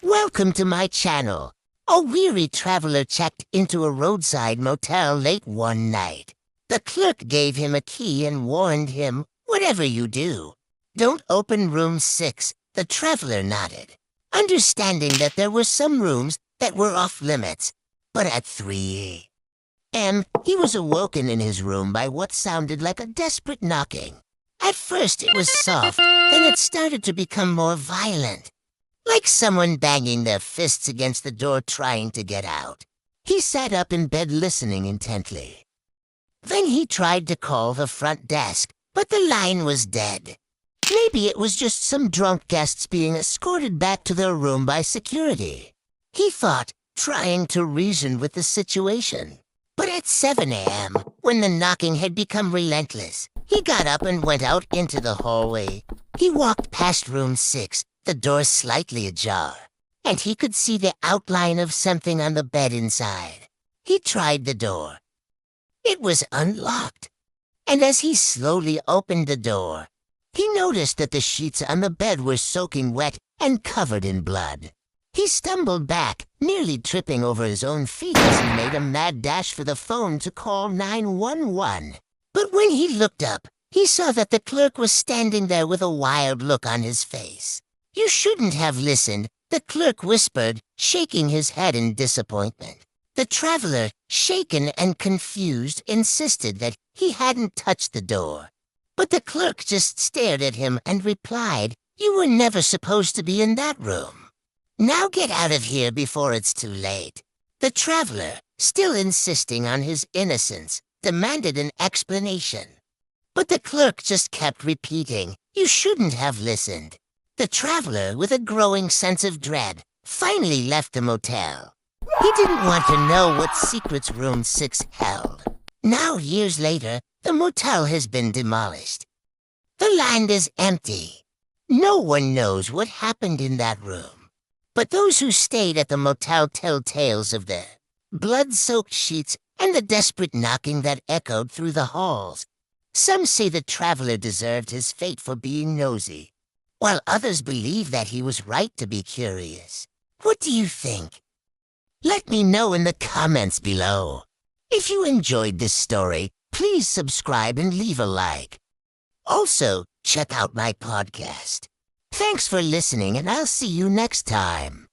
Welcome to my channel. A weary traveler checked into a roadside motel late one night. The clerk gave him a key and warned him, "Whatever you do, don't open room 6. The traveler nodded, understanding that there were some rooms that were off limits. But at 3 a.m., he was awoken in his room by what sounded like a desperate knocking. At first it was soft, then it started to become more violent, like someone banging their fists against the door trying to get out. He sat up in bed listening intently. Then he tried to call the front desk, but the line was dead. Maybe it was just some drunk guests being escorted back to their room by security, he thought, trying to reason with the situation. But at 7 a.m., when the knocking had become relentless, he got up and went out into the hallway. He walked past room 6, the door slightly ajar, and he could see the outline of something on the bed inside. He tried the door. It was unlocked, and as he slowly opened the door, he noticed that the sheets on the bed were soaking wet and covered in blood. He stumbled back, nearly tripping over his own feet as he made a mad dash for the phone to call 911. But when he looked up, he saw that the clerk was standing there with a wild look on his face. "You shouldn't have listened," the clerk whispered, shaking his head in disappointment. The traveler, shaken and confused, insisted that he hadn't touched the door. But the clerk just stared at him and replied, "You were never supposed to be in that room. Now get out of here before it's too late." The traveler, still insisting on his innocence, demanded an explanation. But the clerk just kept repeating, "You shouldn't have listened." The traveler, with a growing sense of dread, finally left the motel. He didn't want to know what secrets room 6 held. Now, years later, the motel has been demolished. The land is empty. No one knows what happened in that room. But those who stayed at the motel tell tales of the blood-soaked sheets and the desperate knocking that echoed through the halls. Some say the traveler deserved his fate for being nosy, while others believe that he was right to be curious. What do you think? Let me know in the comments below. If you enjoyed this story, please subscribe and leave a like. Also, check out my podcast. Thanks for listening, and I'll see you next time.